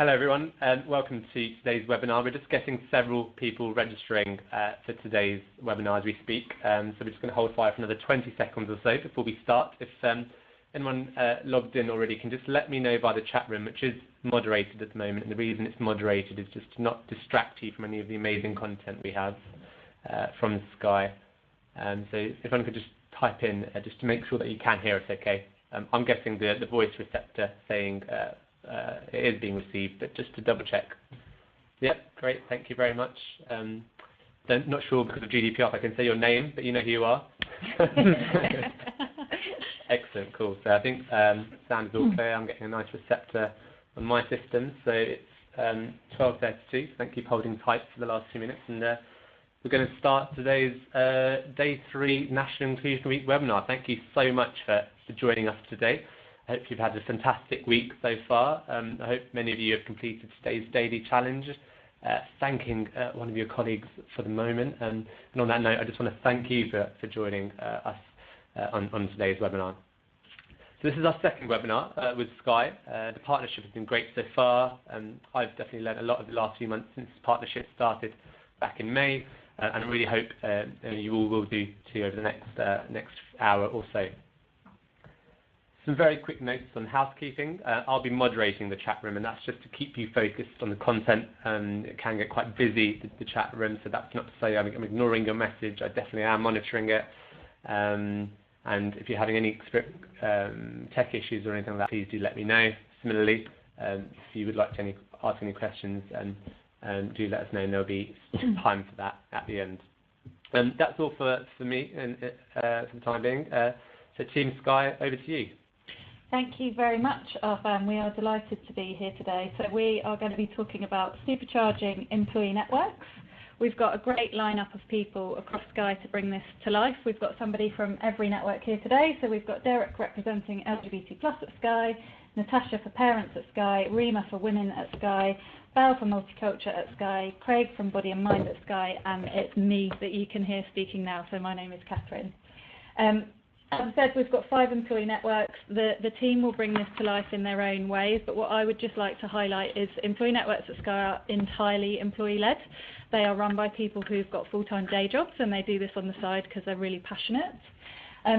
Hello everyone, and welcome to today's webinar. We're just getting several people registering for today's webinar as we speak, so we're just going to hold fire for another 20 seconds or so before we start. If anyone logged in already, can just let me know via the chat room, which is moderated at the moment, and the reason it's moderated is just to not distract you from any of the amazing content we have from Sky. So if anyone could just type in just to make sure that you can hear us okay. I'm guessing the voice receptor saying it is being received, but just to double check. Yep, great, thank you very much. Not sure because of GDPR if I can say your name, but you know who you are. Excellent, cool. So I think sound is all clear. I'm getting a nice receptor on my system. So it's 12:32. Thank you for holding tight for the last 2 minutes. And we're going to start today's Day 3 National Inclusion Week webinar. Thank you so much for joining us today. I hope you've had a fantastic week so far. I hope many of you have completed today's daily challenge. Thanking one of your colleagues for the moment. And on that note, I just want to thank you for joining us on today's webinar. So this is our second webinar with Sky. The partnership has been great so far. I've definitely learned a lot over the last few months since the partnership started back in May, and I really hope you all will do too over the next hour or so. Some very quick notes on housekeeping. I'll be moderating the chat room, and that's just to keep you focused on the content. It can get quite busy, the chat room, so that's not to say I'm ignoring your message. I definitely am monitoring it. And if you're having any tech issues or anything like that, please do let me know. Similarly, if you would like to ask any questions, do let us know, and there'll be time for that at the end. That's all for me for the time being. So Team Sky, over to you. Thank you very much, Arfan. We are delighted to be here today. So we are going to be talking about supercharging employee networks. We've got a great lineup of people across Sky to bring this to life. We've got somebody from every network here today. So we've got Derek representing LGBT+ at Sky, Natasha for parents at Sky, Rima for women at Sky, Val for multiculture at Sky, Craig from Body and Mind at Sky, and it's me that you can hear speaking now. So my name is Catherine. As I said, we've got 5 employee networks. The team will bring this to life in their own ways, but what I would just like to highlight is employee networks at Sky are entirely employee-led. They are run by people who've got full-time day jobs, and they do this on the side because they're really passionate.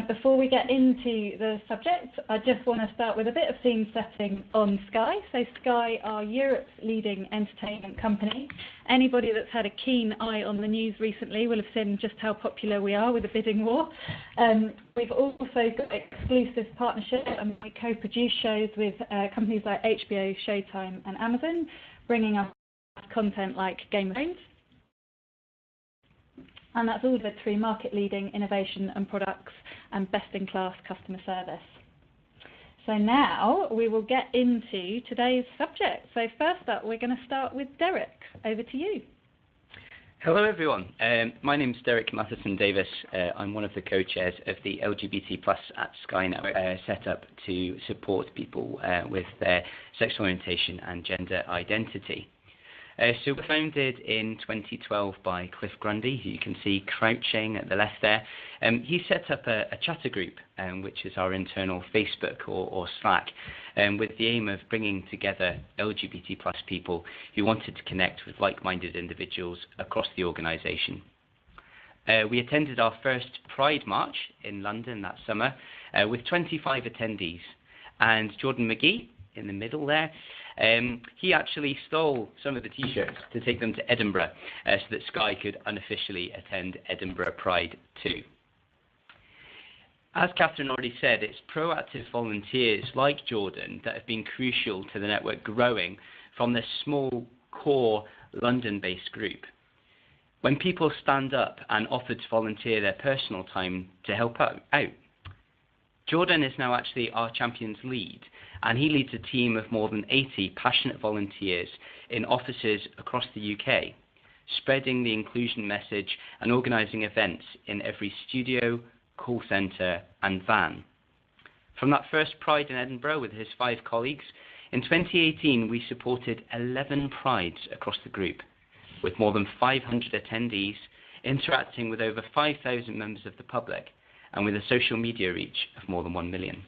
Before we get into the subject, I just want to start with a bit of scene setting on Sky. So Sky are Europe's leading entertainment company. Anybody that's had a keen eye on the news recently will have seen just how popular we are with the bidding war. We've also got exclusive partnerships, and we co-produce shows with companies like HBO, Showtime and Amazon, bringing us content like Game of Thrones. And that's all delivered through market-leading innovation and products and best-in-class customer service. So now we will get into today's subject. So first up, we're going to start with Derek. Over to you. Hello, everyone. My name is Derek Matheson-Davis. I'm one of the co-chairs of the LGBT+ at Sky Network, set up to support people with their sexual orientation and gender identity. So we're founded in 2012 by Cliff Grundy, who you can see crouching at the left there. He set up a chatter group, which is our internal Facebook or Slack, with the aim of bringing together LGBT+ people who wanted to connect with like-minded individuals across the organisation. We attended our first Pride March in London that summer with 25 attendees, and Jordan McGee, in the middle there, he actually stole some of the T-shirts to take them to Edinburgh so that Sky could unofficially attend Edinburgh Pride too. As Catherine already said, it's proactive volunteers like Jordan that have been crucial to the network growing from this small core London-based group. When people stand up and offer to volunteer their personal time to help out, Jordan is now actually our Champions lead, and he leads a team of more than 80 passionate volunteers in offices across the UK, spreading the inclusion message and organising events in every studio, call centre and van. From that first Pride in Edinburgh with his 5 colleagues, in 2018 we supported 11 Prides across the group, with more than 500 attendees, interacting with over 5,000 members of the public, and with a social media reach of more than 1 million.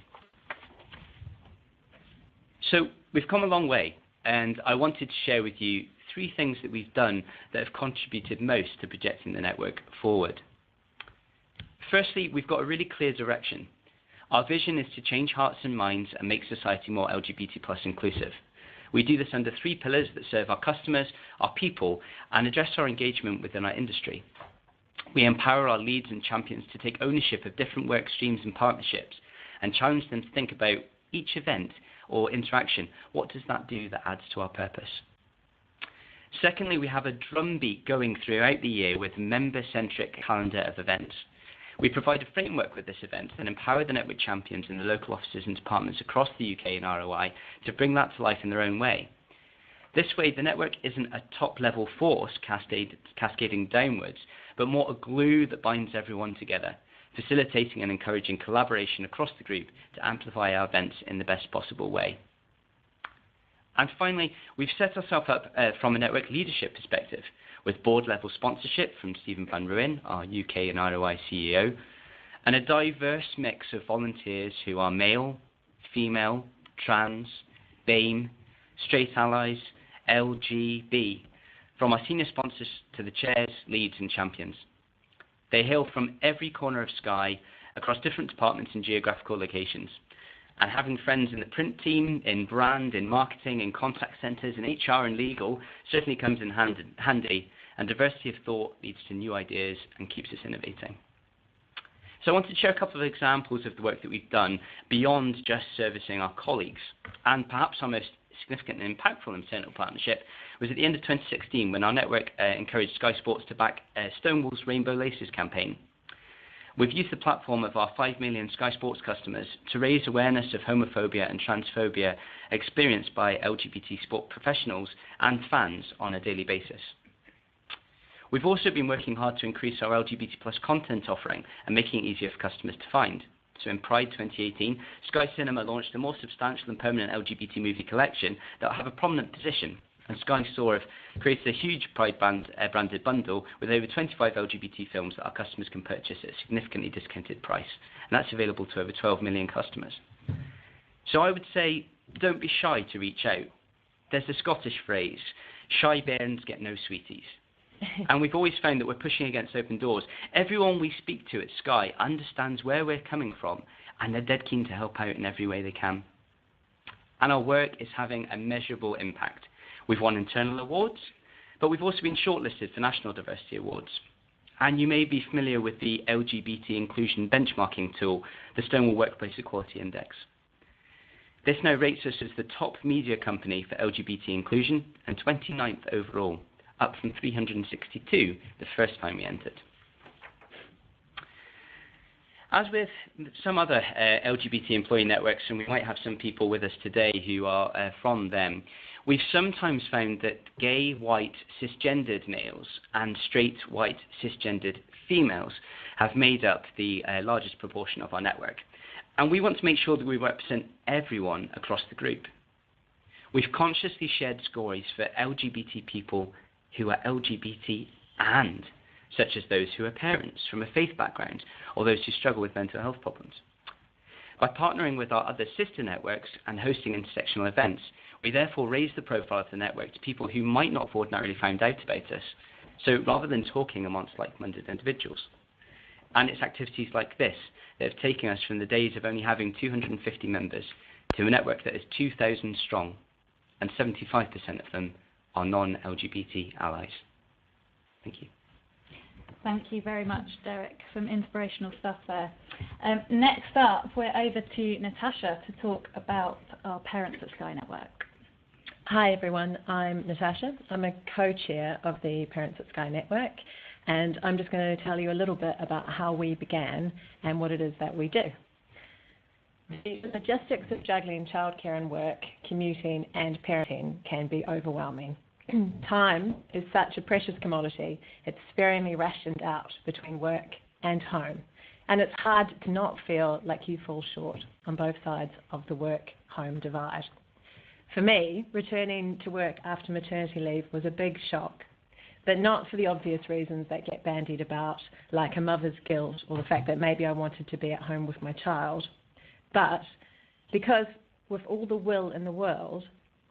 So we've come a long way and I wanted to share with you 3 things that we've done that have contributed most to projecting the network forward. Firstly, we've got a really clear direction. Our vision is to change hearts and minds and make society more LGBT+ inclusive. We do this under 3 pillars that serve our customers, our people, and address our engagement within our industry. We empower our leads and champions to take ownership of different work streams and partnerships and challenge them to think about each event or interaction. What does that do that adds to our purpose? Secondly, we have a drumbeat going throughout the year with a member-centric calendar of events. We provide a framework with this event and empower the network champions in the local offices and departments across the UK and ROI to bring that to life in their own way. This way, the network isn't a top-level force cascading downwards, but more a glue that binds everyone together, facilitating and encouraging collaboration across the group to amplify our events in the best possible way. And finally, we've set ourselves up from a network leadership perspective, with board-level sponsorship from Stephen Van Rooyen, our UK and ROI CEO, and a diverse mix of volunteers who are male, female, trans, BAME, straight allies, LGB, from our senior sponsors to the chairs, leads and champions. They hail from every corner of Sky, across different departments and geographical locations. And having friends in the print team, in brand, in marketing, in contact centres, in HR and legal certainly comes in handy, and diversity of thought leads to new ideas and keeps us innovating. So I wanted to share a couple of examples of the work that we've done beyond just servicing our colleagues. And perhaps our most significant and impactful internal partnership was at the end of 2016 when our network encouraged Sky Sports to back Stonewall's Rainbow Laces campaign. We've used the platform of our 5 million Sky Sports customers to raise awareness of homophobia and transphobia experienced by LGBT sport professionals and fans on a daily basis. We've also been working hard to increase our LGBT+ content offering and making it easier for customers to find. So in Pride 2018, Sky Cinema launched a more substantial and permanent LGBT movie collection that will have a prominent position. And Sky Store have created a huge Pride branded bundle with over 25 LGBT films that our customers can purchase at a significantly discounted price. And that's available to over 12 million customers. So I would say, don't be shy to reach out. There's the Scottish phrase, shy bairns get no sweeties. And we've always found that we're pushing against open doors. Everyone we speak to at Sky understands where we're coming from, and they're dead keen to help out in every way they can. And our work is having a measurable impact. We've won internal awards, but we've also been shortlisted for national diversity awards. And you may be familiar with the LGBT inclusion benchmarking tool, the Stonewall Workplace Equality Index. This now rates us as the top media company for LGBT inclusion and 29th overall, up from 362 the first time we entered. As with some other LGBT employee networks, and we might have some people with us today who are from them, we've sometimes found that gay, white, cisgendered males and straight, white, cisgendered females have made up the largest proportion of our network. And we want to make sure that we represent everyone across the group. We've consciously shared stories for LGBT people who are LGBT and such as those who are parents from a faith background or those who struggle with mental health problems. By partnering with our other sister networks and hosting intersectional events, we therefore raise the profile of the network to people who might not have ordinarily found out about us, so rather than talking amongst like-minded individuals. And it's activities like this that have taken us from the days of only having 250 members to a network that is 2,000 strong, and 75% of them are non-LGBT allies. Thank you. Thank you very much, Derek. Some inspirational stuff there. Next up, we're over to Natasha to talk about our Parents at Sky Network. Hi everyone, I'm Natasha. I'm a co-chair of the Parents at Sky Network, and I'm just going to tell you a little bit about how we began and what it is that we do. The logistics of juggling childcare and work, commuting and parenting can be overwhelming. Time is such a precious commodity, it's sparingly rationed out between work and home, and it's hard to not feel like you fall short on both sides of the work-home divide. For me, returning to work after maternity leave was a big shock, but not for the obvious reasons that get bandied about, like a mother's guilt or the fact that maybe I wanted to be at home with my child, but because with all the will in the world,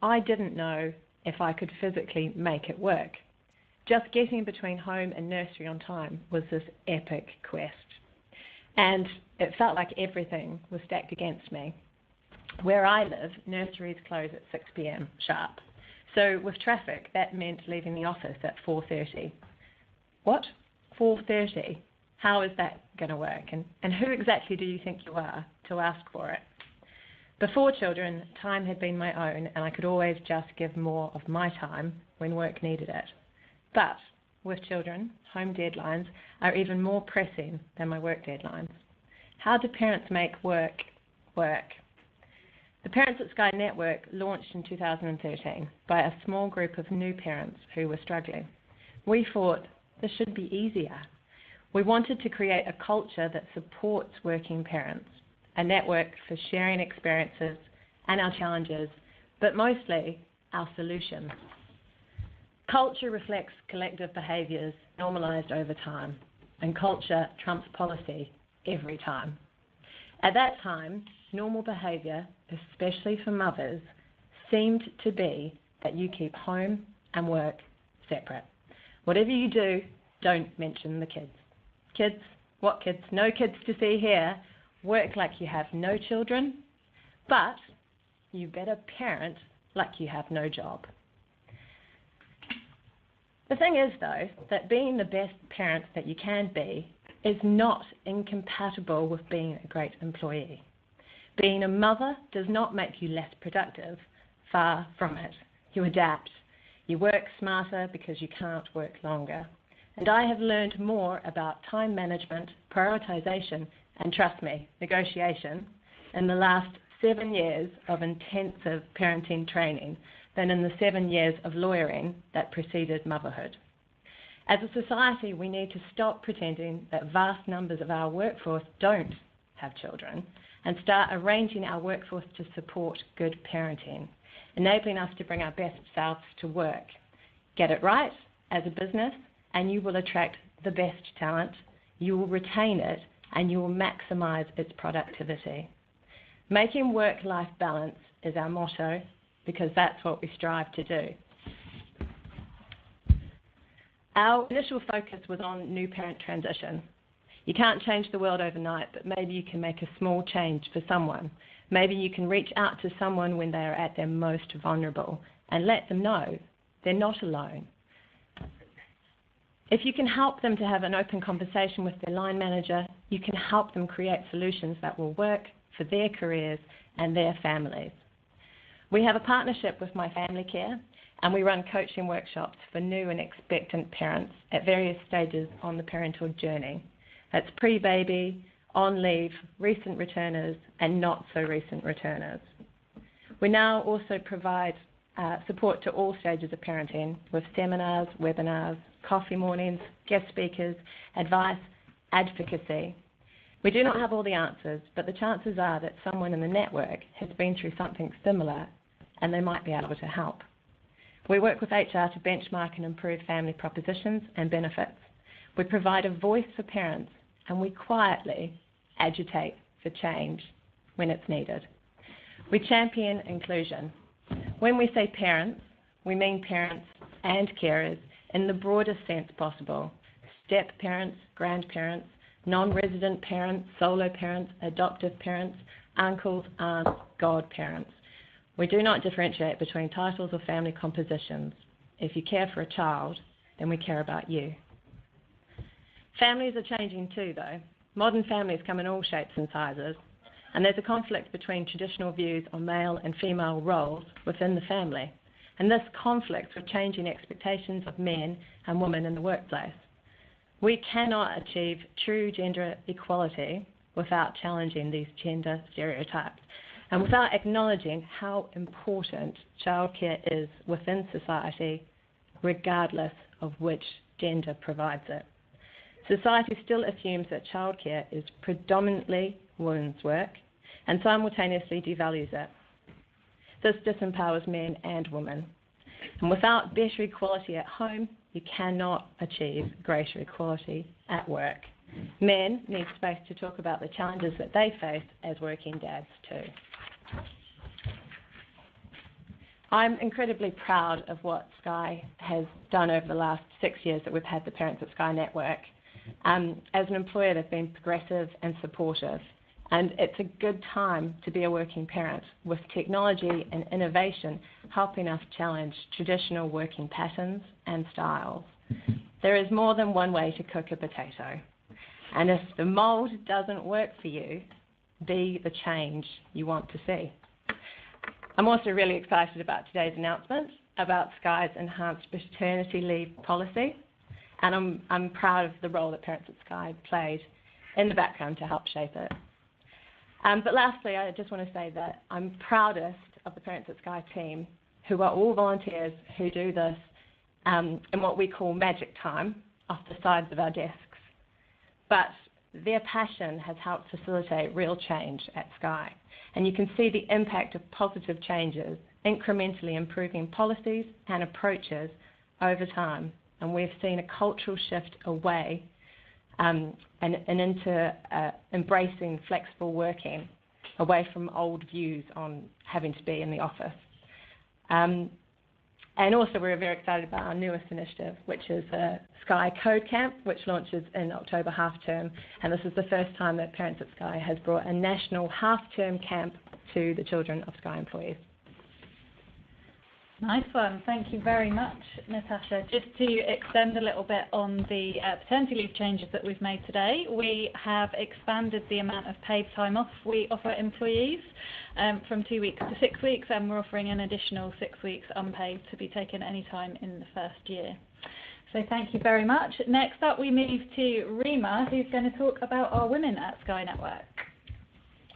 I didn't know if I could physically make it work. Just getting between home and nursery on time was this epic quest. And it felt like everything was stacked against me. Where I live, nurseries close at 6 p.m. sharp. So with traffic, that meant leaving the office at 4:30. What? 4:30? How is that going to work? And who exactly do you think you are to ask for it? Before children, time had been my own, and I could always just give more of my time when work needed it. But with children, home deadlines are even more pressing than my work deadlines. How do parents make work work? The Parents at Sky Network launched in 2013 by a small group of new parents who were struggling. We thought this should be easier. We wanted to create a culture that supports working parents, a network for sharing experiences and our challenges, but mostly our solutions. Culture reflects collective behaviours normalised over time, and culture trumps policy every time. At that time, normal behaviour, especially for mothers, seemed to be that you keep home and work separate. Whatever you do, don't mention the kids. Kids? What kids? No kids to see here. Work like you have no children, but you better parent like you have no job. The thing is, though, that being the best parent that you can be is not incompatible with being a great employee. Being a mother does not make you less productive. Far from it. You adapt. You work smarter because you can't work longer. And I have learned more about time management, prioritization, and trust me, negotiation in the last 7 years of intensive parenting training than in the 7 years of lawyering that preceded motherhood. As a society, we need to stop pretending that vast numbers of our workforce don't have children and start arranging our workforce to support good parenting, enabling us to bring our best selves to work. Get it right as a business, and you will attract the best talent, you will retain it, and you will maximize its productivity. Making work-life balance is our motto because that's what we strive to do. Our initial focus was on new parent transition. You can't change the world overnight, but maybe you can make a small change for someone. Maybe you can reach out to someone when they are at their most vulnerable and let them know they're not alone. If you can help them to have an open conversation with their line manager, you can help them create solutions that will work for their careers and their families. We have a partnership with My Family Care, and we run coaching workshops for new and expectant parents at various stages on the parental journey. That's pre-baby, on leave, recent returners, and not so recent returners. We now also provide support to all stages of parenting with seminars, webinars, coffee mornings, guest speakers, advice, advocacy. We do not have all the answers, but the chances are that someone in the network has been through something similar and they might be able to help. We work with HR to benchmark and improve family propositions and benefits. We provide a voice for parents, and we quietly agitate for change when it's needed. We champion inclusion. When we say parents, we mean parents and carers in the broadest sense possible. Step parents, grandparents, non-resident parents, solo parents, adoptive parents, uncles, aunts, godparents. We do not differentiate between titles or family compositions. If you care for a child, then we care about you. Families are changing too, though. Modern families come in all shapes and sizes, and there's a conflict between traditional views on male and female roles within the family. And this conflicts with changing expectations of men and women in the workplace. We cannot achieve true gender equality without challenging these gender stereotypes and without acknowledging how important childcare is within society, regardless of which gender provides it. Society still assumes that childcare is predominantly women's work and simultaneously devalues it. This disempowers men and women. And without better equality at home, you cannot achieve greater equality at work. Men need space to talk about the challenges that they face as working dads too. I'm incredibly proud of what Sky has done over the last 6 years that we've had the Parents at Sky network. As an employer, they've been progressive and supportive, and it's a good time to be a working parent with technology and innovation helping us challenge traditional working patterns and styles. There is more than one way to cook a potato, and if the mold doesn't work for you, be the change you want to see. I'm also really excited about today's announcement about Sky's enhanced paternity leave policy, and I'm proud of the role that Parents at Sky played in the background to help shape it. But lastly, I just want to say that I'm proudest of the Parents at Sky team, who are all volunteers who do this in what we call magic time off the sides of our desks. But their passion has helped facilitate real change at Sky. And you can see the impact of positive changes, incrementally improving policies and approaches over time. And we've seen a cultural shift away and into embracing flexible working, away from old views on having to be in the office. And also we're very excited about our newest initiative, which is Sky Code Camp, which launches in October half-term. And this is the first time that Parents at Sky has brought a national half-term camp to the children of Sky employees. Nice one. Thank you very much, Natasha. Just to extend a little bit on the paternity leave changes that we've made today, we have expanded the amount of paid time off we offer employees from 2 weeks to 6 weeks, and we're offering an additional 6 weeks unpaid to be taken any time in the first year. So thank you very much. Next up, we move to Rima, who's going to talk about our Women at Sky network.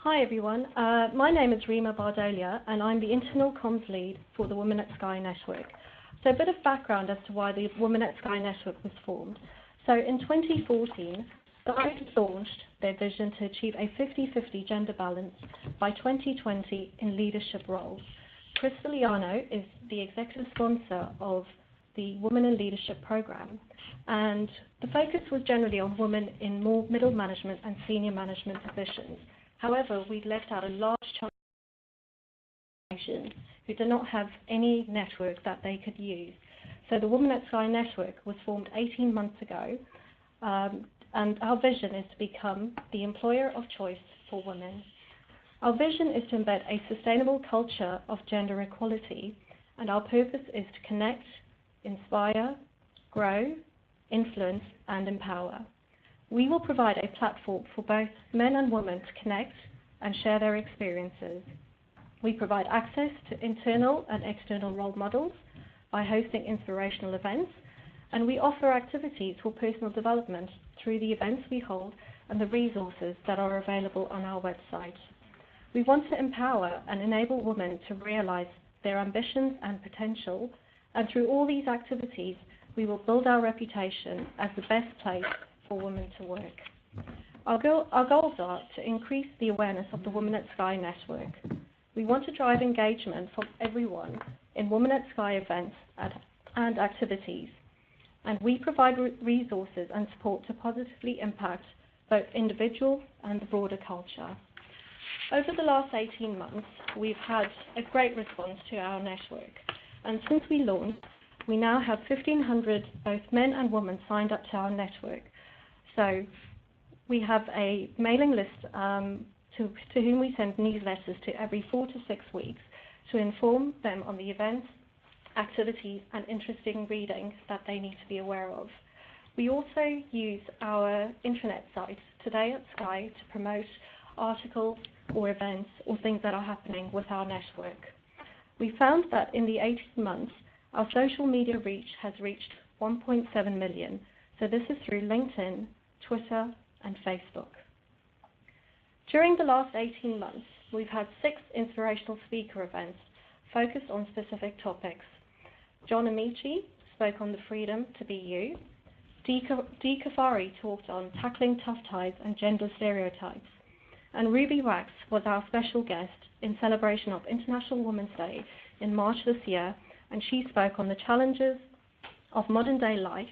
Hi everyone, my name is Rima Bardolia and I'm the internal comms lead for the Women at Sky network. So a bit of background as to why the Women at Sky network was formed. So in 2014, Sky launched their vision to achieve a 50-50 gender balance by 2020 in leadership roles. Chris Filiano is the executive sponsor of the Women in Leadership program, and the focus was generally on women in more middle management and senior management positions. However, we left out a large chunk of population who did not have any network that they could use. So the Women at Sky network was formed 18 months ago, and our vision is to become the employer of choice for women. Our vision is to embed a sustainable culture of gender equality, and our purpose is to connect, inspire, grow, influence, and empower. We will provide a platform for both men and women to connect and share their experiences. We provide access to internal and external role models by hosting inspirational events, and we offer activities for personal development through the events we hold and the resources that are available on our website. We want to empower and enable women to realize their ambitions and potential, and through all these activities, we will build our reputation as the best place for women to work. Our goals are to increase the awareness of the Women at Sky network. We want to drive engagement from everyone in Women at Sky events and activities, and we provide resources and support to positively impact both individuals and the broader culture. Over the last 18 months, we've had a great response to our network, and since we launched, we now have 1,500 both men and women signed up to our network. So we have a mailing list to whom we send newsletters to every 4 to 6 weeks to inform them on the events, activities, and interesting reading that they need to be aware of. We also use our intranet site, Today at Sky, to promote articles or events or things that are happening with our network. We found that in the 18 months, our social media reach has reached 1.7 million. So this is through LinkedIn, Twitter, and Facebook. During the last 18 months, we've had 6 inspirational speaker events focused on specific topics. John Amici spoke on the freedom to be you. Dee Kafari talked on tackling tough ties and gender stereotypes. And Ruby Wax was our special guest in celebration of International Women's Day in March this year, and she spoke on the challenges of modern day life,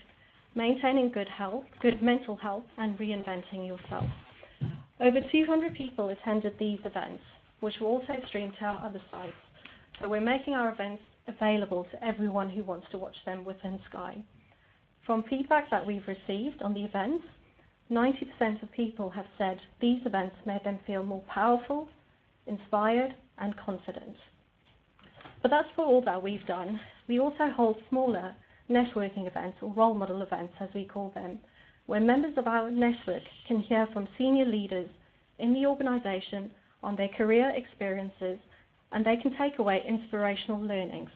maintaining good mental health, and reinventing yourself. Over 200 people attended these events, which were also streamed to our other sites. So we're making our events available to everyone who wants to watch them within Sky. From feedback that we've received on the events, 90% of people have said these events made them feel more powerful, inspired, and confident. But that's for all that we've done. We also hold smaller networking events, or role model events as we call them, where members of our network can hear from senior leaders in the organization on their career experiences, and they can take away inspirational learnings.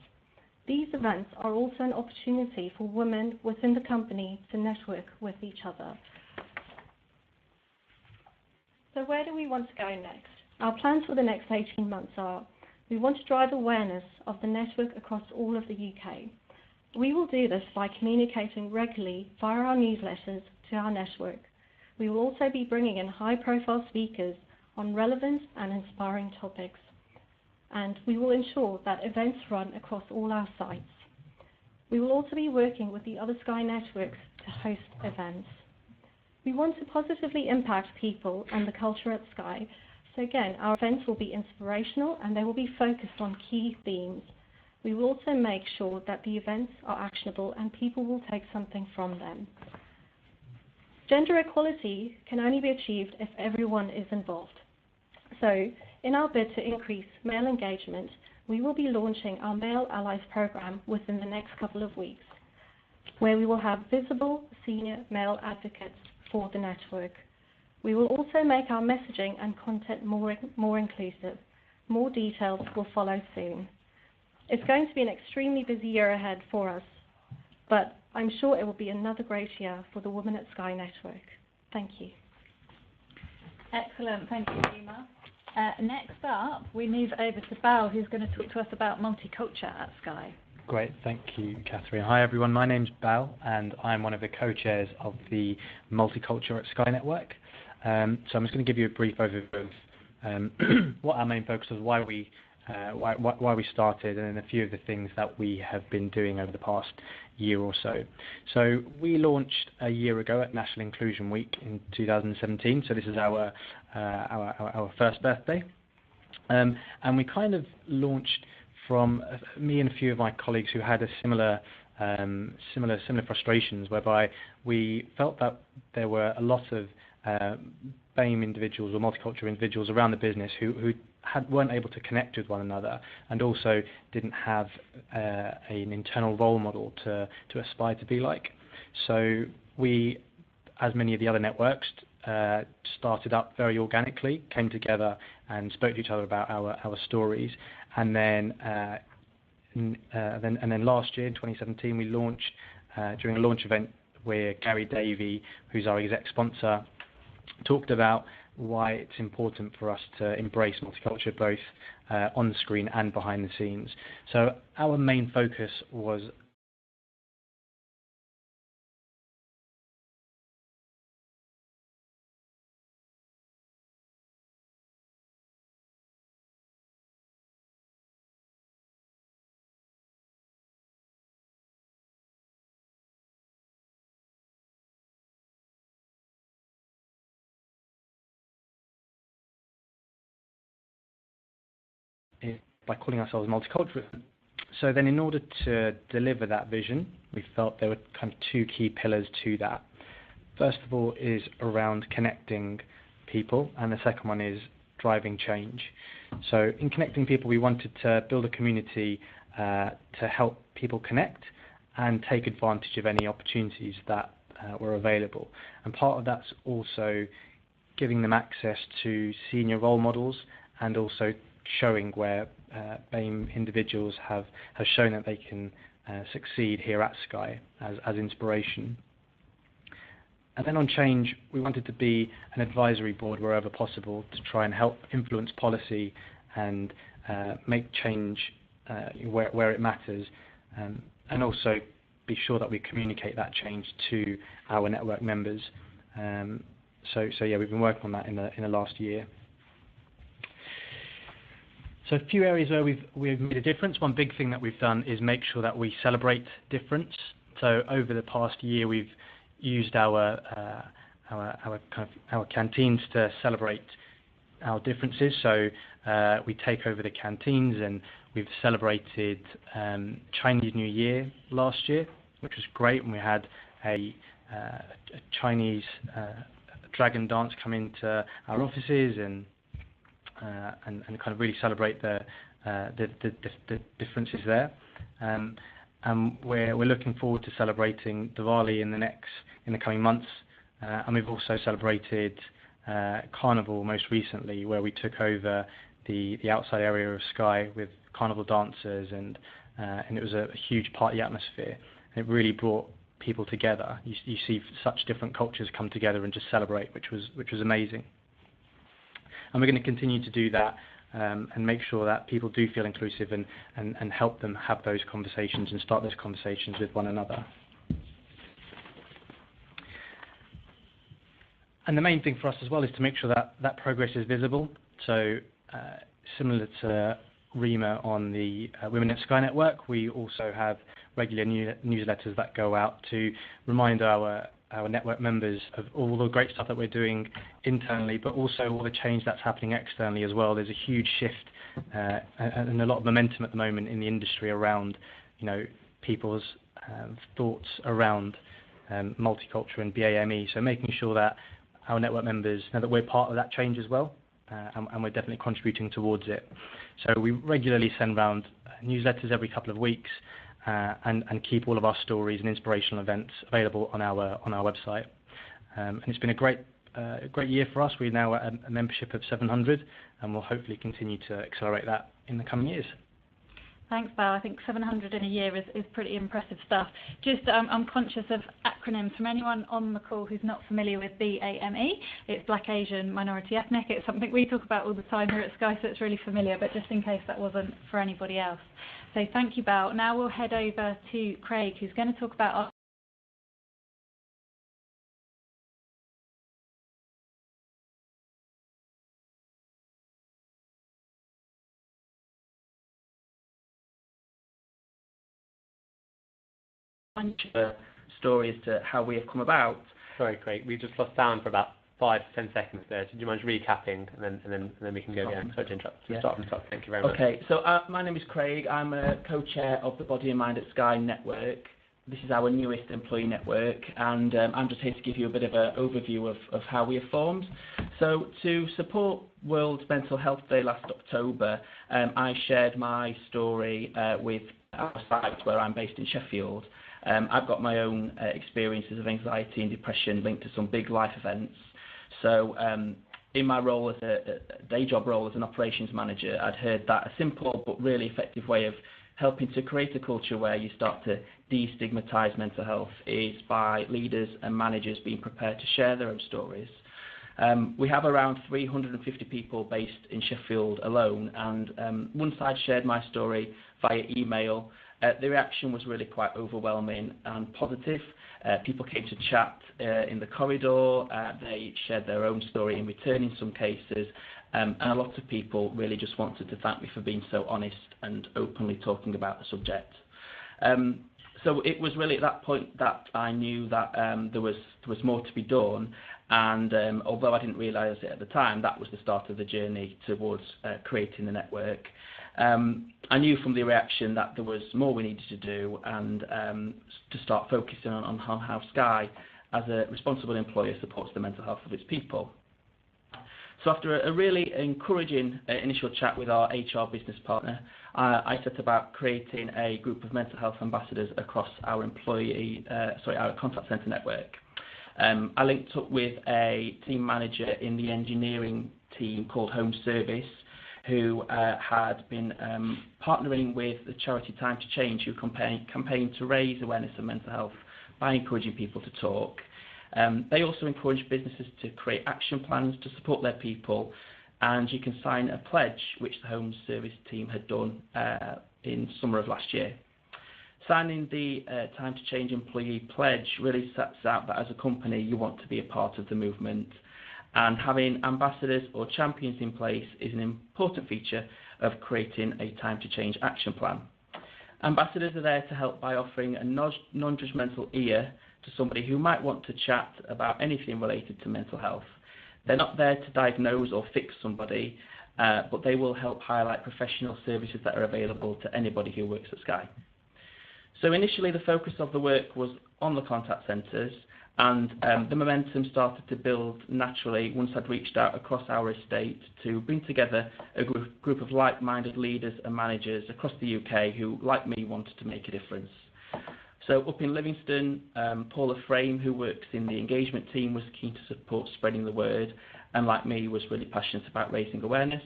These events are also an opportunity for women within the company to network with each other. So where do we want to go next? Our plans for the next 18 months are: we want to drive awareness of the network across all of the UK. We will do this by communicating regularly via our newsletters to our network. We will also be bringing in high-profile speakers on relevant and inspiring topics. And we will ensure that events run across all our sites. We will also be working with the other Sky networks to host events. We want to positively impact people and the culture at Sky. So again, our events will be inspirational and they will be focused on key themes. We will also make sure that the events are actionable and people will take something from them. Gender equality can only be achieved if everyone is involved. So, in our bid to increase male engagement, we will be launching our Male Allies program within the next couple of weeks, where we will have visible senior male advocates for the network. We will also make our messaging and content more inclusive. More details will follow soon. It's going to be an extremely busy year ahead for us, but I'm sure it will be another great year for the Women at Sky network. Thank you. Excellent, thank you, Rima. Next up, we move over to Bal, who's going to talk to us about multiculture at Sky. Great, thank you, Catherine. Hi, everyone. My name's Bal, and I'm one of the co-chairs of the Multiculture at Sky Network. So I'm just going to give you a brief overview of what our main focus was, why we started, and then a few of the things that we have been doing over the past year or so. So we launched a year ago at National Inclusion Week in 2017. So this is our first birthday, and we kind of launched from me and a few of my colleagues who had a similar frustrations, whereby we felt that there were a lot of BAME individuals or multicultural individuals around the business who weren't able to connect with one another, and also didn't have an internal role model to aspire to be like. So we, as many of the other networks, started up very organically, came together and spoke to each other about our stories, and then last year in 2017 we launched during a launch event where Gary Davey, who's our exec sponsor, talked about why it's important for us to embrace multiculture both on the screen and behind the scenes. So our main focus was by calling ourselves multicultural. So then in order to deliver that vision, we felt there were kind of two key pillars to that. First of all is around connecting people, and the second one is driving change. So in connecting people, we wanted to build a community to help people connect and take advantage of any opportunities that were available. And part of that's also giving them access to senior role models, and also showing where BAME individuals have shown that they can succeed here at Sky as inspiration. And then on change, we wanted to be an advisory board wherever possible to try and help influence policy and make change where it matters, and also be sure that we communicate that change to our network members. So yeah, we've been working on that in the last year. So a few areas where we've made a difference. One big thing that we've done is make sure that we celebrate difference. So over the past year, we've used our canteens to celebrate our differences. So we take over the canteens and we've celebrated Chinese New Year last year, which was great, and we had a Chinese dragon dance come into our offices and kind of really celebrate the differences there. And we're looking forward to celebrating Diwali in the coming months. And we've also celebrated Carnival most recently, where we took over the outside area of Sky with carnival dancers, and it was a huge party atmosphere. And it really brought people together. You see such different cultures come together and just celebrate, which was amazing. And we're going to continue to do that and make sure that people do feel inclusive and help them have those conversations and start those conversations with one another. And the main thing for us as well is to make sure that progress is visible. So similar to Rima on the Women at Sky Network, we also have regular newsletters that go out to remind our network members of all the great stuff that we're doing internally, but also all the change that's happening externally as well. There's a huge shift and a lot of momentum at the moment in the industry around, people's thoughts around multicultural and BAME. So making sure that our network members know that we're part of that change as well, and we're definitely contributing towards it. So we regularly send around newsletters every couple of weeks, and keep all of our stories and inspirational events available on our website. And it's been a great year for us. We're now at a membership of 700, and we'll hopefully continue to accelerate that in the coming years. Thanks, Val. I think 700 in a year is pretty impressive stuff. Just, I'm conscious of acronyms. From anyone on the call who's not familiar with BAME, it's Black, Asian, Minority, Ethnic. It's something we talk about all the time here at Sky, so it's really familiar, but just in case that wasn't for anybody else. So thank you, Val. Now we'll head over to Craig, who's going to talk about our story as to how we have come about. Sorry, Craig, we just lost sound for about 5 to 10 seconds there. Do you mind recapping, and then we can go again? Sorry to interrupt. Yeah. Start from the top. Thank you very much. Okay, so my name is Craig. I'm a co-chair of the Body and Mind at Sky network. This is our newest employee network, and I'm just here to give you a bit of an overview of how we have formed. So to support World Mental Health Day last October, I shared my story with our site where I'm based in Sheffield. I've got my own experiences of anxiety and depression linked to some big life events. So in my role as a day job role as an operations manager, I'd heard that a simple but really effective way of helping to create a culture where you start to destigmatise mental health is by leaders and managers being prepared to share their own stories. We have around 350 people based in Sheffield alone, and once I'd shared my story via email, the reaction was really quite overwhelming and positive. People came to chat in the corridor, they shared their own story in return in some cases, and a lot of people really just wanted to thank me for being so honest and openly talking about the subject. So it was really at that point that I knew that there was more to be done, and although I didn't realise it at the time, that was the start of the journey towards creating the network. I knew from the reaction that there was more we needed to do, and to start focusing on how Sky, as a responsible employer, supports the mental health of its people. So after a really encouraging initial chat with our HR business partner, I set about creating a group of mental health ambassadors across our our contact centre network. I linked up with a team manager in the engineering team called Home Service, who had been partnering with the charity Time to Change, who campaigned to raise awareness of mental health by encouraging people to talk. They also encourage businesses to create action plans to support their people, and you can sign a pledge, which the Home Service team had done in summer of last year. Signing the Time to Change employee pledge really sets out that as a company you want to be a part of the movement, and having ambassadors or champions in place is an important feature of creating a Time to Change action plan. Ambassadors are there to help by offering a non-judgmental ear to somebody who might want to chat about anything related to mental health. They're not there to diagnose or fix somebody, but they will help highlight professional services that are available to anybody who works at Sky. So initially the focus of the work was on the contact centres, and the momentum started to build naturally once I'd reached out across our estate to bring together a group of like-minded leaders and managers across the UK who, like me, wanted to make a difference. So up in Livingston, Paula Frame, who works in the engagement team, was keen to support spreading the word, and like me, was really passionate about raising awareness.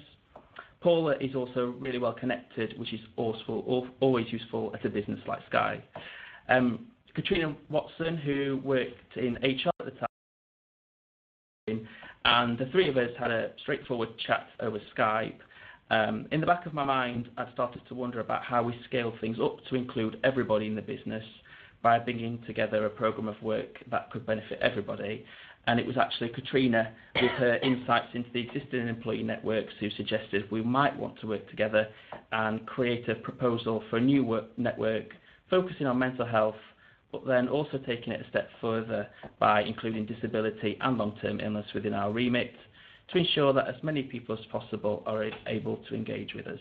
Paula is also really well connected, which is always useful at a business like Sky. Katrina Watson, who worked in HR at the time, and the three of us had a straightforward chat over Skype. In the back of my mind, I'd started to wonder about how we scale things up to include everybody in the business by bringing together a programme of work that could benefit everybody. And it was actually Katrina, with her insights into the existing employee networks, who suggested we might want to work together and create a proposal for a new network focusing on mental health, but then also taking it a step further by including disability and long-term illness within our remit to ensure that as many people as possible are able to engage with us.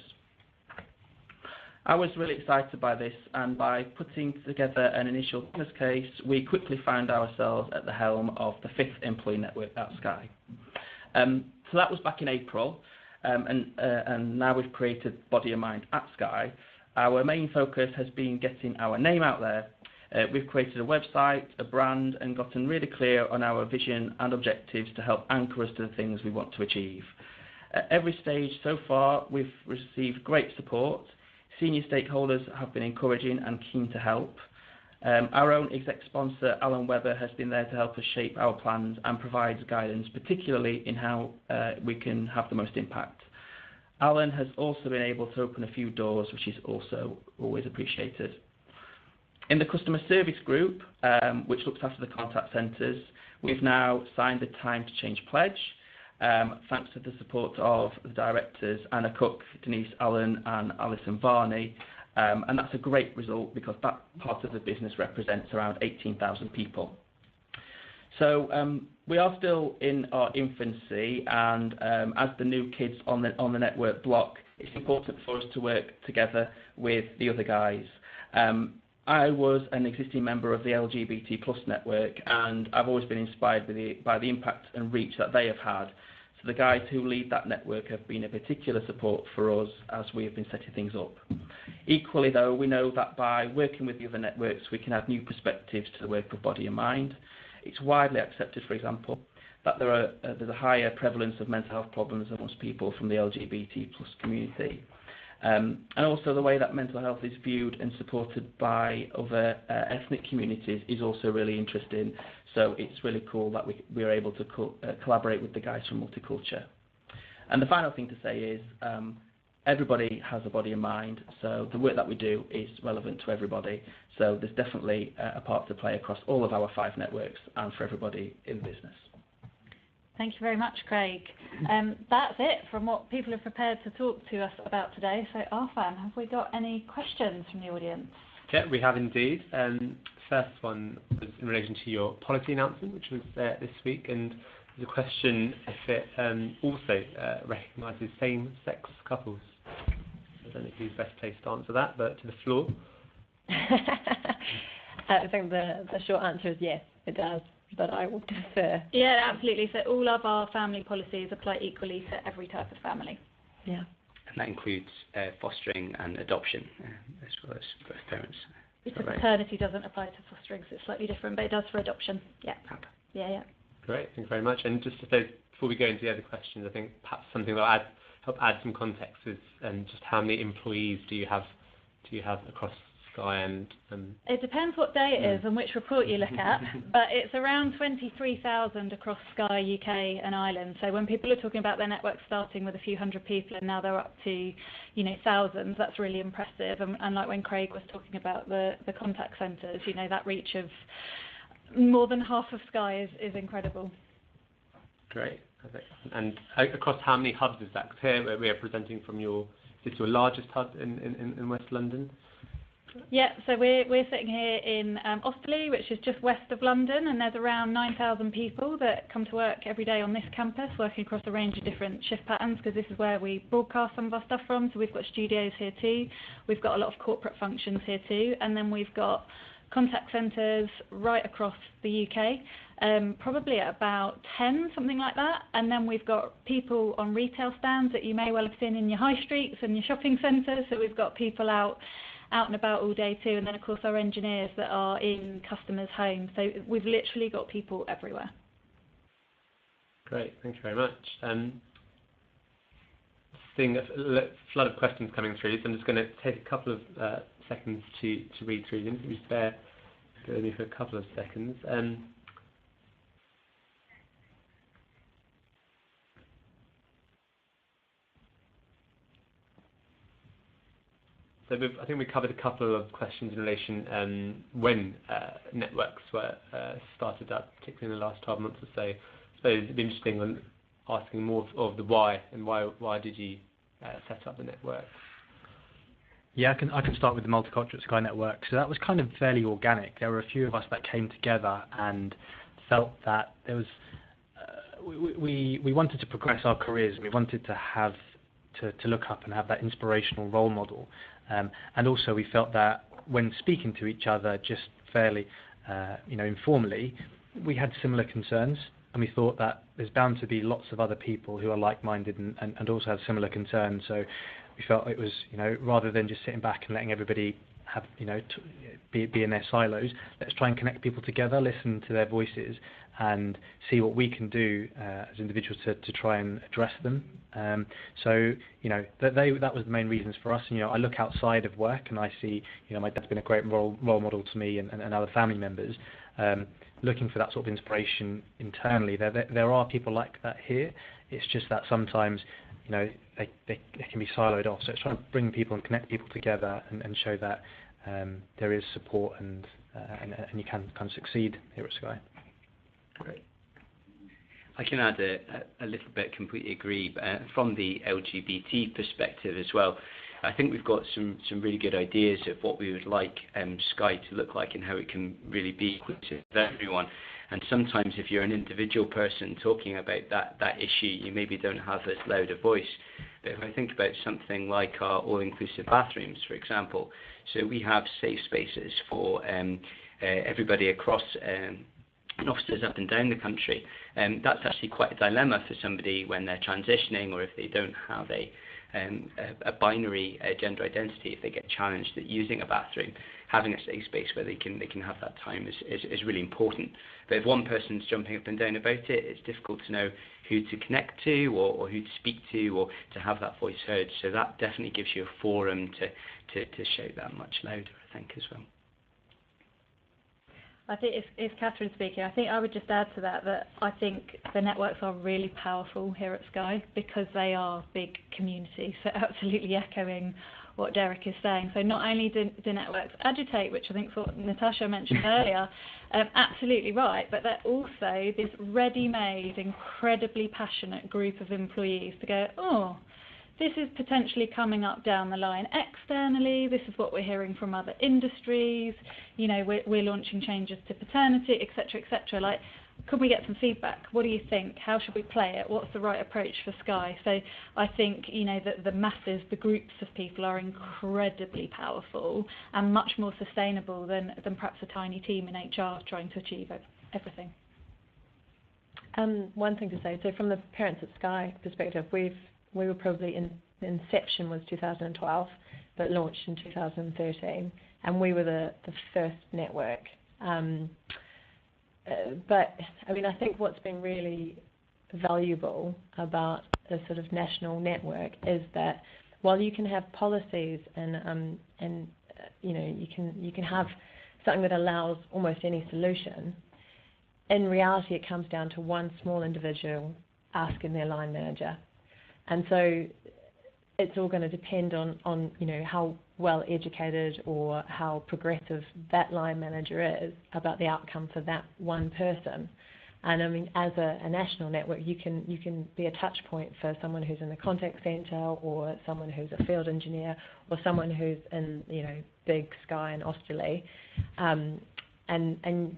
I was really excited by this, and by putting together an initial business case, we quickly found ourselves at the helm of the 5th employee network at Sky. So that was back in April, and now we've created Body and Mind at Sky. Our main focus has been getting our name out there. We've created a website, a brand, and gotten really clear on our vision and objectives to help anchor us to the things we want to achieve. At every stage so far, we've received great support. Senior stakeholders have been encouraging and keen to help. Our own exec sponsor, Alan Webber, has been there to help us shape our plans and provides guidance, particularly in how we can have the most impact. Alan has also been able to open a few doors, which is also always appreciated. In the customer service group, which looks after the contact centres, we've now signed the Time to Change pledge, thanks to the support of the directors, Anna Cook, Denise Allen and Alison Varney, and that's a great result because that part of the business represents around 18,000 people. So we are still in our infancy, and as the new kids on the network block, it's important for us to work together with the other guys. I was an existing member of the LGBT plus network, and I've always been inspired by the impact and reach that they have had. So the guys who lead that network have been a particular support for us as we have been setting things up. Equally though, we know that by working with the other networks, we can add new perspectives to the work of Body and Mind. It's widely accepted, for example, that there's a higher prevalence of mental health problems amongst people from the LGBT plus community. And also the way that mental health is viewed and supported by other ethnic communities is also really interesting. So it's really cool that we are able to collaborate with the guys from Multiculture. And the final thing to say is everybody has a body and mind, so the work that we do is relevant to everybody. So there's definitely a part to play across all of our 5 networks and for everybody in the business. Thank you very much, Craig. That's it from what people have prepared to talk to us about today. So, Arfan, have we got any questions from the audience? Yeah, we have indeed. First one was in relation to your policy announcement, which was this week, and there's a question if it also recognises same-sex couples. I don't know who's best placed to answer that, but to the floor. I think the short answer is yes, it does. But I will defer. Yeah, absolutely. So all of our family policies apply equally to every type of family. Yeah. And that includes fostering and adoption, as well as both parents. So paternity doesn't apply to fostering, so it's slightly different, but it does for adoption. Yeah. Yeah. Great, thank you very much. And just to say, before we go into the other questions, I think perhaps something that will help add some context is just how many employees do you have across Sky and it depends what day it is and which report you look at, but it's around 23,000 across Sky UK and Ireland. So when people are talking about their network starting with a few hundred people and now they're up to thousands, that's really impressive. And like when Craig was talking about the contact centres, that reach of more than half of Sky is incredible. Great, perfect. And across how many hubs is that? Because here we are presenting from is this your largest hub in West London? Yeah, so we're sitting here in Osterley, which is just west of London, and there's around 9,000 people that come to work every day on this campus, working across a range of different shift patterns, because this is where we broadcast some of our stuff from. So we've got studios here too, we've got a lot of corporate functions here too, and then we've got contact centres right across the UK, probably at about 10, something like that. And then we've got people on retail stands that you may well have seen in your high streets and your shopping centres. So we've got people out and about all day too. And then, of course, our engineers that are in customers' homes. So we've literally got people everywhere. Great, thank you very much. Seeing a flood of questions coming through, so I'm just going to take a couple of seconds to read through them. Just bear with me for a couple of seconds. So I think we covered a couple of questions in relation when networks were started up, particularly in the last 12 months or so. I suppose it'd be interesting on asking more of the why, and why did you set up the network? Yeah, I can start with the Multicultural Sky Network. So that was kind of fairly organic. There were a few of us that came together and felt that there was we wanted to progress our careers, and we wanted to have to look up and have that inspirational role model. And also we felt that when speaking to each other just fairly informally, we had similar concerns, and we thought that there's bound to be lots of other people who are like-minded and also have similar concerns. So we felt it was, rather than just sitting back and letting everybody have, be in their silos, let's try and connect people together, listen to their voices, and see what we can do as individuals to try and address them. So that was the main reasons for us. And, I look outside of work and I see, my dad's been a great role model to me and other family members. Looking for that sort of inspiration internally. There are people like that here. It's just that sometimes, they can be siloed off. So it's trying to bring people and connect people together and show that there is support and you can kind of succeed here at Sky. Great. I can add a little bit, completely agree. From the LGBT perspective as well, I think we've got some really good ideas of what we would like Sky to look like and how it can really be inclusive of everyone. And sometimes if you're an individual person talking about that issue, you maybe don't have as loud a voice. But if I think about something like our all-inclusive bathrooms, for example, so we have safe spaces for everybody across offices up and down the country. That's actually quite a dilemma for somebody when they're transitioning, or if they don't have a binary gender identity, if they get challenged at using a bathroom. Having a safe space where they can have that time is really important. But if one person's jumping up and down about it, it's difficult to know who to connect to or who to speak to or to have that voice heard. So that definitely gives you a forum to shout that much louder, I think, as well. I think it's Catherine speaking. I think I would just add to that I think the networks are really powerful here at Sky because they are big communities. So absolutely echoing what Derek is saying. So not only do networks agitate, which I think is what Natasha mentioned earlier, absolutely right, but they're also this ready-made, incredibly passionate group of employees to go, oh, this is potentially coming up down the line externally. This is what we're hearing from other industries. We're launching changes to paternity, etc., etc. Like, could we get some feedback? What do you think? How should we play it? What's the right approach for Sky? So I think, that the masses, the groups of people are incredibly powerful and much more sustainable than perhaps a tiny team in HR trying to achieve everything. One thing to say, so from the Parents at Sky perspective, we were probably inception was 2012, but launched in 2013, and we were the first network. But I think what's been really valuable about a sort of national network is that while you can have policies and you can have something that allows almost any solution, in reality it comes down to one small individual asking their line manager. And so it's all going to depend on how well educated or how progressive that line manager is about the outcome for that one person. And I mean, as a national network, you can be a touch point for someone who's in the contact centre, or someone who's a field engineer, or someone who's in big Sky and Australia, and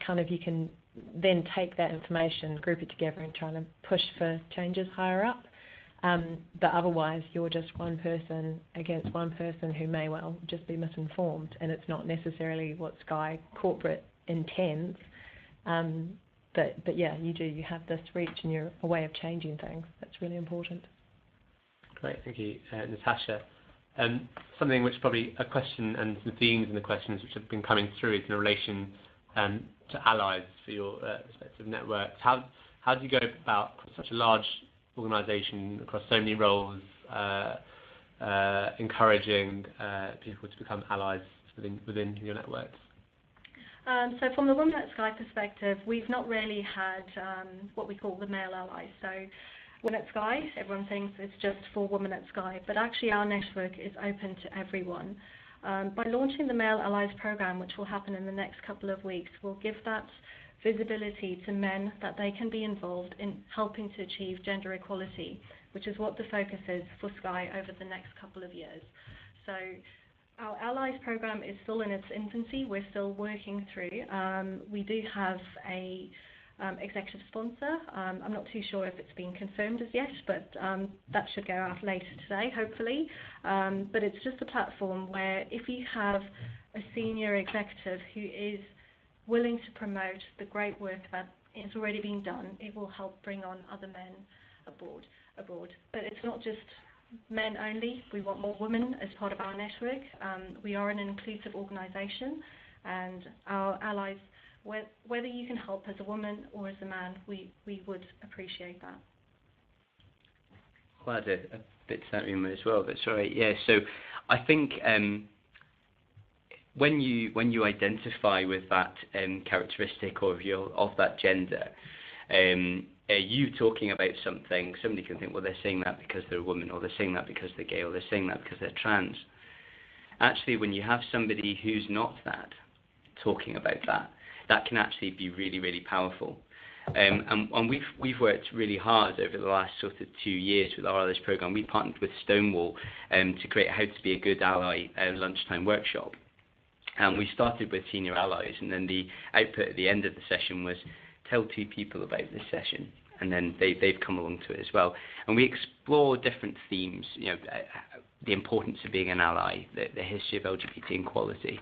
kind of you can then take that information, group it together, and try to push for changes higher up. But otherwise, you're just one person against one person who may well just be misinformed, and it's not necessarily what Sky corporate intends. But yeah, you have this reach, and you're a way of changing things. That's really important. Great, thank you, Natasha. Something which probably a question and some themes in the questions which have been coming through is in relation to allies for your respective networks. How do you go about such a large organisation across so many roles, encouraging people to become allies within your networks? So from the Women at Sky perspective, we've not really had what we call the male allies. So Women at Sky, everyone thinks it's just for Women at Sky, but actually our network is open to everyone. By launching the Male Allies program, which will happen in the next couple of weeks, we'll give that visibility to men that they can be involved in helping to achieve gender equality, which is what the focus is for Sky over the next couple of years. So our Allies program is still in its infancy. We're still working through. We do have a executive sponsor. I'm not too sure if it's been confirmed as yet, but that should go out later today, hopefully. But it's just a platform where if you have a senior executive who is willing to promote the great work that is already being done, it will help bring on other men abroad. But it's not just men only. We want more women as part of our network. We are an inclusive organisation, and our allies, whether you can help as a woman or as a man, we would appreciate that. I'll add a bit to that, Rima, as well. That's right. Yeah. So I think when you identify with that characteristic of that gender, you talking about something, somebody can think, well, they're saying that because they're a woman, or they're saying that because they're gay, or they're saying that because they're trans. Actually, when you have somebody who's not that talking about that can actually be really, really powerful. And we've worked really hard over the last sort of 2 years with our Allies program. We partnered with Stonewall to create How to Be a Good Ally lunchtime workshop. And we started with senior allies, and then the output at the end of the session was tell 2 people about this session, and then they've come along to it as well. And we explore different themes, the importance of being an ally, the history of LGBT equality.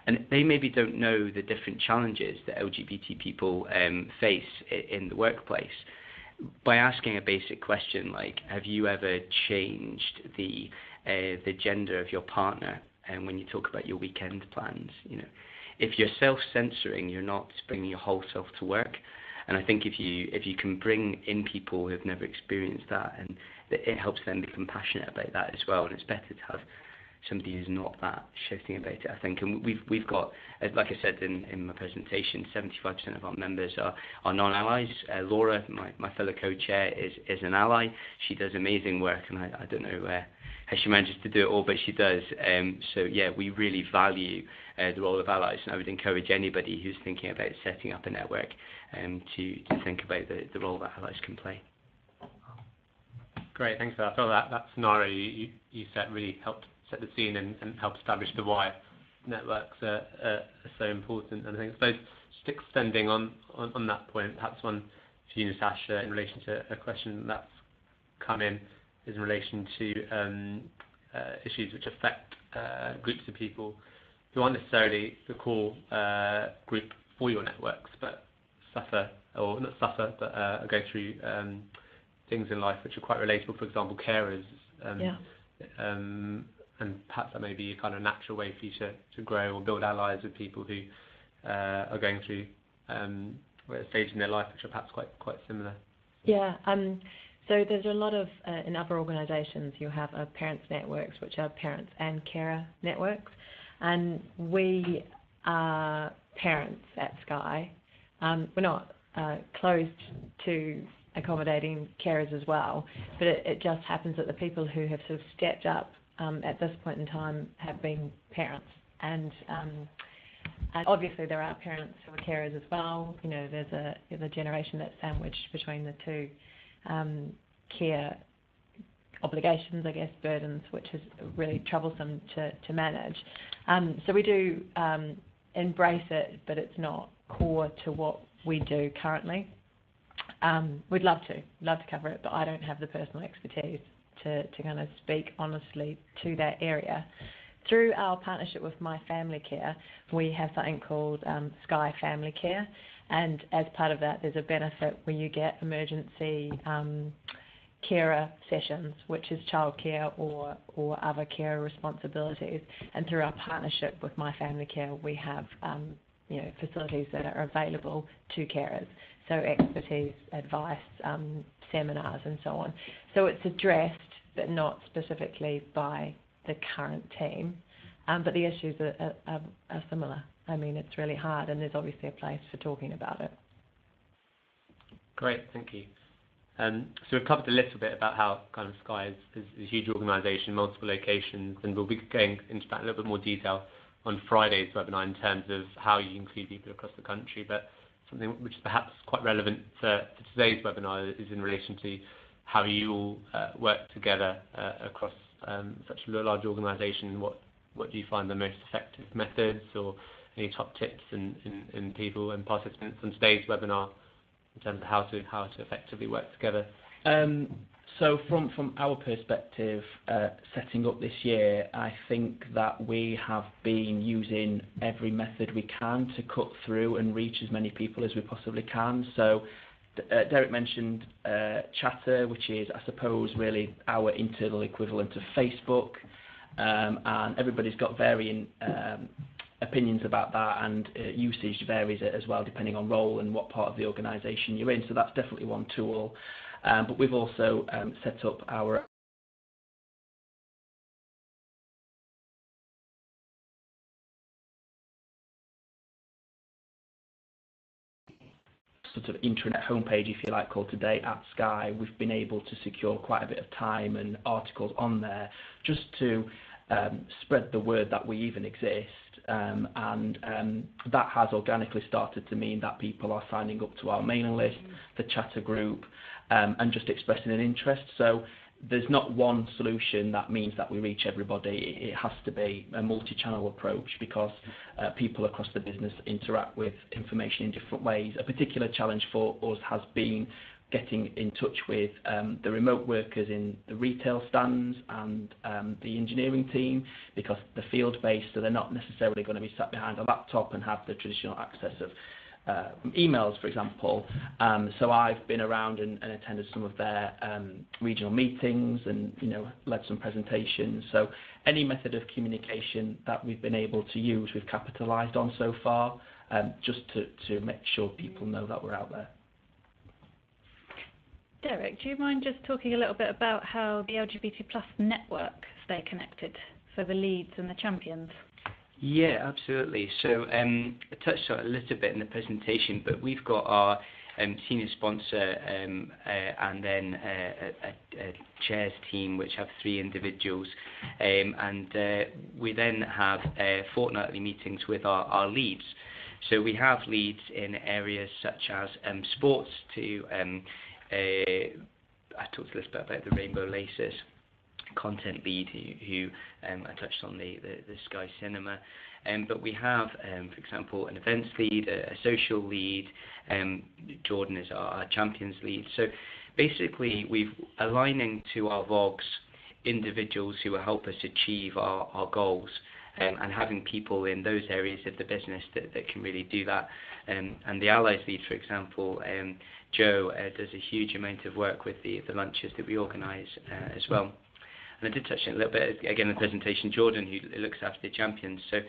And they maybe don't know the different challenges that LGBT people face in the workplace. By asking a basic question like, have you ever changed the gender of your partner? And when you talk about your weekend plans, if you're self-censoring, you're not bringing your whole self to work. And I think if you can bring in people who have never experienced that, and it helps them be compassionate about that as well. And it's better to have somebody who's not that shouting about it, I think. And we've got, like I said in my presentation, 75% of our members are non-allies. Laura, my fellow co-chair, is an ally. She does amazing work, and I don't know how she manages to do it all, but she does. So yeah, we really value the role of allies, and I would encourage anybody who's thinking about setting up a network to think about the role that allies can play. Great, thanks for that. I feel that scenario you set really helped set the scene and help establish the why networks are so important. And I think, suppose, just extending on that point, perhaps one for you, Natasha, in relation to a question that's come in, is in relation to issues which affect groups of people who aren't necessarily the core group for your networks, but suffer, or not suffer, but go through things in life which are quite relatable. For example, carers. And perhaps that may be a kind of natural way for you to grow or build allies with people who are going through a stage in their life which are perhaps quite similar. Yeah. So there's a lot of, in other organisations, you have parents' networks, which are parents and carer networks. And we are parents at Sky. We're not closed to accommodating carers as well, but it just happens that the people who have sort of stepped up at this point in time have been parents. And And obviously there are parents who are carers as well. You know, there's a generation that's sandwiched between the two care obligations, I guess, burdens, which is really troublesome to manage. So we do embrace it, but it's not core to what we do currently. We'd love to cover it, but I don't have the personal expertise to kind of speak honestly to that area. Through our partnership with My Family Care, we have something called Sky Family Care, and as part of that, there's a benefit where you get emergency carer sessions, which is childcare or other carer responsibilities. And through our partnership with My Family Care, we have facilities that are available to carers. So expertise, advice, seminars, and so on. So it's addressed, but not specifically by the current team. But the issues are similar. I mean, it's really hard, and there's obviously a place for talking about it. Great, thank you. So we've covered a little bit about how kind of Sky is a huge organisation, multiple locations, and we'll be going into that in a little bit more detail on Friday's webinar in terms of how you include people across the country. But something which is perhaps quite relevant for today's webinar is in relation to how you all work together across such a large organisation. What do you find the most effective methods, or any top tips in people and participants on today's webinar in terms of how to effectively work together? So from our perspective, setting up this year, I think that we have been using every method we can to cut through and reach as many people as we possibly can. So Derek mentioned Chatter, which is, I suppose, really our internal equivalent of Facebook, and everybody's got varying opinions about that, and usage varies as well depending on role and what part of the organisation you're in. So that's definitely one tool. But we've also set up our sort of intranet homepage, if you like, called Today at Sky. We've been able to secure quite a bit of time and articles on there just to spread the word that we even exist. And that has organically started to mean that people are signing up to our mailing list, the Chatter group, and just expressing an interest. So there's not one solution that means that we reach everybody. It has to be a multi-channel approach, because people across the business interact with information in different ways. A particular challenge for us has been getting in touch with the remote workers in the retail stands and the engineering team, because they're field-based, so they're not necessarily going to be sat behind a laptop and have the traditional access of emails, for example. So I've been around and attended some of their regional meetings and led some presentations. So any method of communication that we've been able to use, we've capitalised on so far, just to make sure people know that we're out there. Derek, do you mind just talking a little bit about how the LGBT+ network stay connected, so the leads and the champions? Yeah, absolutely. So I touched on it a little bit in the presentation, but we've got our senior sponsor and then a chairs team, which have 3 individuals, and we then have fortnightly meetings with our leads. So we have leads in areas such as sports to I talked a little bit about the Rainbow Laces content lead who I touched on the Sky Cinema, but we have, for example, an events lead, a social lead. Jordan is our champions lead. So basically, we've aligning to our VOGs individuals who will help us achieve our goals, and having people in those areas of the business that can really do that. And the Allies lead, for example, Joe does a huge amount of work with the lunches that we organise as well. And I did touch on it a little bit again in the presentation. Jordan, who looks after the champions. So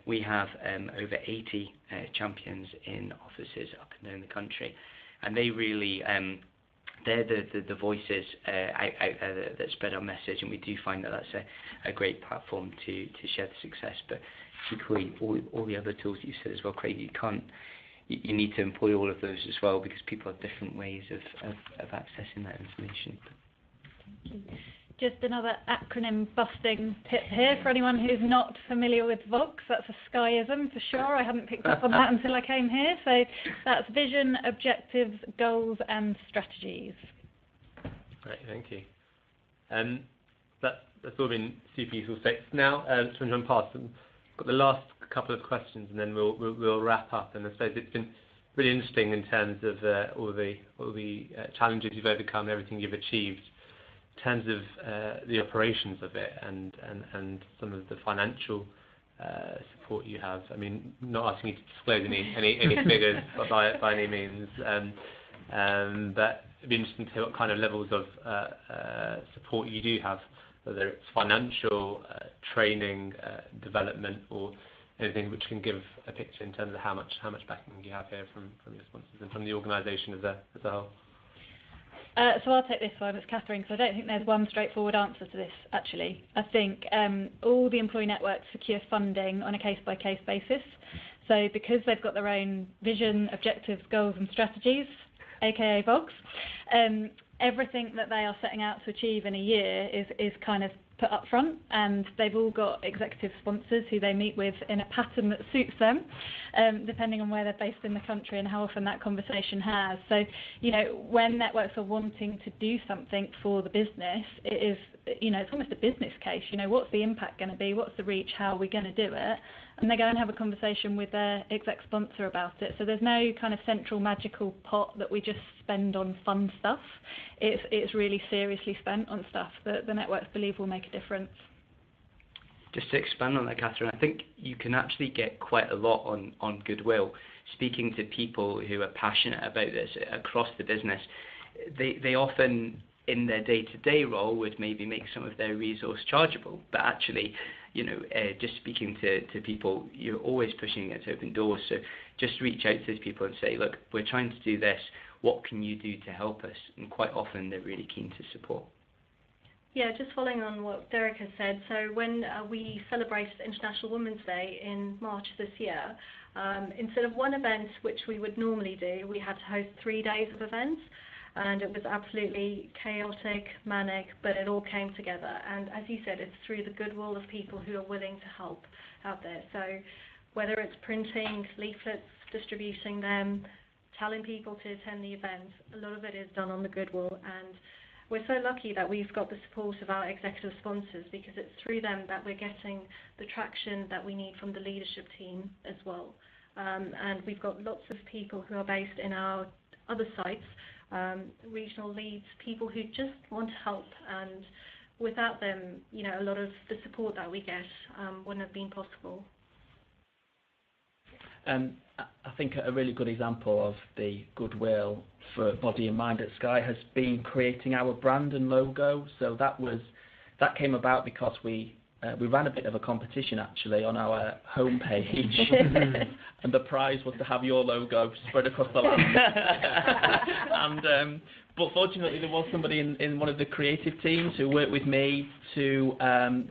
we have over 80 champions in offices up and down the country, and they really they're the voices out there that spread our message, and we do find that that's a great platform to share the success. But equally, all the other tools that you said as well, Craig, you need to employ all of those as well, because people have different ways of accessing that information. Just another acronym busting tip here for anyone who's not familiar with VOGS. That's a Skyism for sure. I hadn't picked up on that until I came here. So that's vision, objectives, goals and strategies. Great, thank you. That's all been super useful. So now, just want to run past them. Got the last couple of questions and then we'll wrap up. And I suppose it's been really interesting in terms of all the challenges you've overcome, everything you've achieved. In terms of the operations of it and some of the financial support you have. I mean, not asking you to disclose any figures by any means, but it'd be interesting to hear what kind of levels of support you do have, whether it's financial, training, development, or anything which can give a picture in terms of how much backing you have here from your sponsors and from the organisation as a whole. So I'll take this one, it's Catherine, because I don't think there's one straightforward answer to this, actually. I think all the employee networks secure funding on a case-by-case basis. So because they've got their own vision, objectives, goals and strategies, aka VOGs, everything that they are setting out to achieve in a year is kind of put up front, and they've all got executive sponsors who they meet with in a pattern that suits them, depending on where they're based in the country and how often that conversation has. So, you know, when networks are wanting to do something for the business, it is, you know, it's almost a business case. You know, what's the impact going to be? What's the reach? How are we going to do it? And they go and have a conversation with their exec sponsor about it. So there's no kind of central magical pot that we just spend on fun stuff. It's really seriously spent on stuff that the networks believe will make a difference. Just to expand on that, Catherine, I think you can actually get quite a lot on goodwill. Speaking to people who are passionate about this across the business, they often, in their day-to-day role, would maybe make some of their resource chargeable, but actually, you know, just speaking to people, you're always pushing it to open doors. So just reach out to these people and say, look, we're trying to do this. What can you do to help us? And quite often they're really keen to support. Yeah, just following on what Derek has said. So when we celebrated International Women's Day in March this year, instead of one event, which we would normally do, we had to host 3 days of events. And it was absolutely chaotic, manic, but it all came together. And as you said, it's through the goodwill of people who are willing to help out there. So whether it's printing leaflets, distributing them, telling people to attend the events, a lot of it is done on the goodwill. And we're so lucky that we've got the support of our executive sponsors, because it's through them that we're getting the traction that we need from the leadership team as well. And we've got lots of people who are based in our other sites, regional leads, people who just want to help, and without them, you know, a lot of the support that we get wouldn't have been possible. I think a really good example of the goodwill for Body and Mind at Sky has been creating our brand and logo. So that came about because we ran a bit of a competition actually on our homepage, and the prize was to have your logo spread across the land. But fortunately, there was somebody in one of the creative teams who worked with me to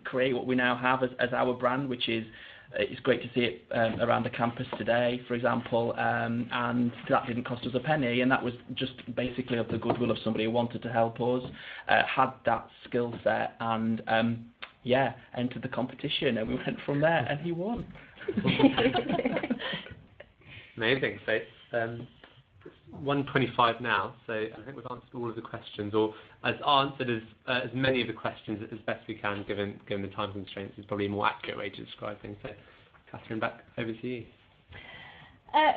create what we now have as our brand, which is. It's great to see it around the campus today, for example, and that didn't cost us a penny, and that was just basically of the goodwill of somebody who wanted to help us, had that skill set, and entered the competition, and we went from there, and he won. Amazing. So it's 1:25 now, so I think we've answered all of the questions, or as answered as many of the questions as best we can, given the time constraints. Is probably a more accurate way to describe things. So, Catherine, back over to you.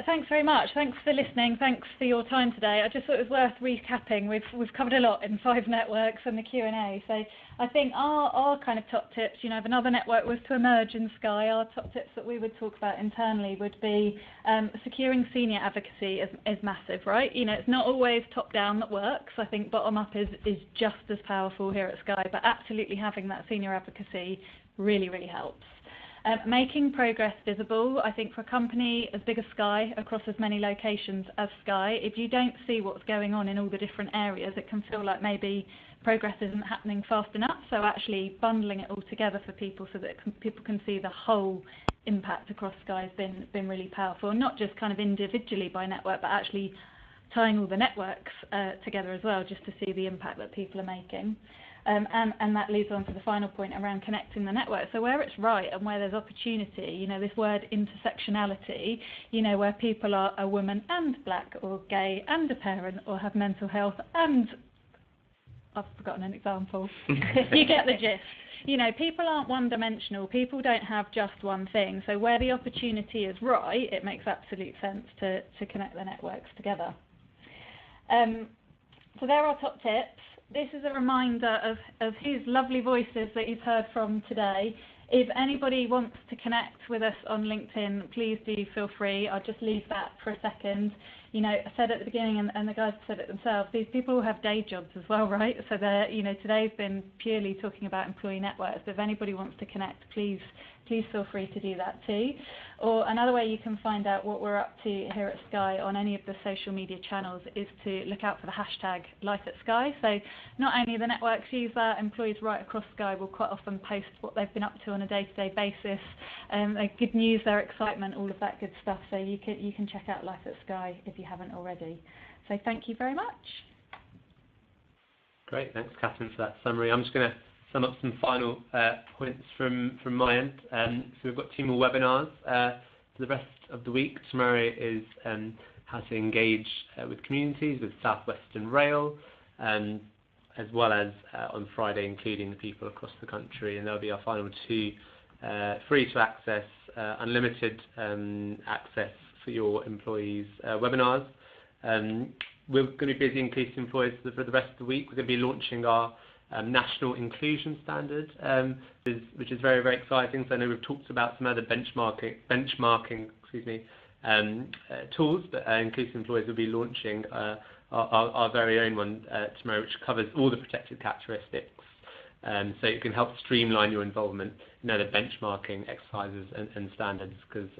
Thanks very much. Thanks for listening. Thanks for your time today. I just thought it was worth recapping. We've covered a lot in 5 networks and the Q&A. So I think our kind of top tips, you know, if another network was to emerge in Sky, our top tips that we would talk about internally would be securing senior advocacy is massive, right? You know, it's not always top down that works. I think bottom up is just as powerful here at Sky, but absolutely having that senior advocacy really, really helps. Making progress visible. I think for a company as big as Sky, across as many locations as Sky, if you don't see what's going on in all the different areas, it can feel like maybe progress isn't happening fast enough. So actually bundling it all together for people so that people can see the whole impact across Sky has been really powerful. Not just kind of individually by network, but actually tying all the networks together as well, just to see the impact that people are making. And that leads on to the final point around connecting the network. So where it's right and where there's opportunity, this word intersectionality, where people are a woman and black or gay and a parent or have mental health and, I've forgotten an example. You get the gist. People aren't one-dimensional. People don't have just one thing. So where the opportunity is right, it makes absolute sense to connect the networks together. So there are top tips. This is a reminder of whose lovely voices that you've heard from today. If anybody wants to connect with us on LinkedIn, please do feel free. I'll just leave that for a second. I said at the beginning, and the guys said it themselves, these people all have day jobs as well, right? So today's been purely talking about employee networks. But if anybody wants to connect, please feel free to do that too. Or another way you can find out what we're up to here at Sky on any of the social media channels is to look out for the hashtag #LifeAtSky. So not only the networks use that, employees right across Sky will quite often post what they've been up to on a day-to-day basis, their good news, their excitement, all of that good stuff. So you can check out Life at Sky if you haven't already. So thank you very much. Great, thanks Catherine for that summary. I'm just going to sum up some final points from my end. So we've got 2 more webinars for the rest of the week. Tomorrow is how to engage with communities with South Western Rail, as well as on Friday including the people across the country, and there'll be our final 2 free to access, unlimited access for your employees webinars. We're going to be busy increasing employees for the rest of the week. We're going to be launching our National Inclusion Standard, which is very, very exciting. So I know we've talked about some other benchmarking tools, but Inclusive Employees will be launching our very own one tomorrow, which covers all the protected characteristics. So it can help streamline your involvement in other benchmarking exercises and standards, because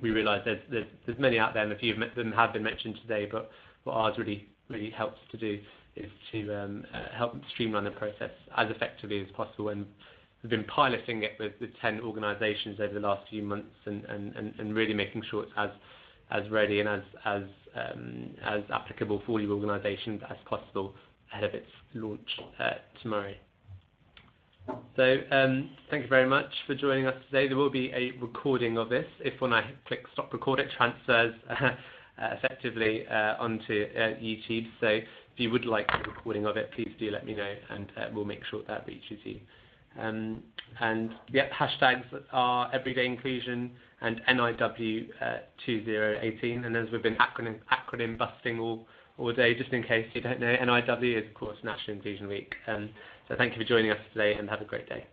we realise there's many out there, and a few of them have been mentioned today, but what ours really helps to do is to help streamline the process as effectively as possible. And we've been piloting it with 10 organisations over the last few months, and really making sure it's as ready and as applicable for all your organisations as possible ahead of its launch tomorrow. So thank you very much for joining us today. There will be a recording of this. If when I click stop record, it transfers effectively onto YouTube. So if you would like a recording of it, please do let me know, and we'll make sure that reaches you. And yeah, hashtags are Everyday Inclusion and NIW 2018. And as we've been acronym busting all day, just in case you don't know, NIW is of course National Inclusion Week. So thank you for joining us today, and have a great day.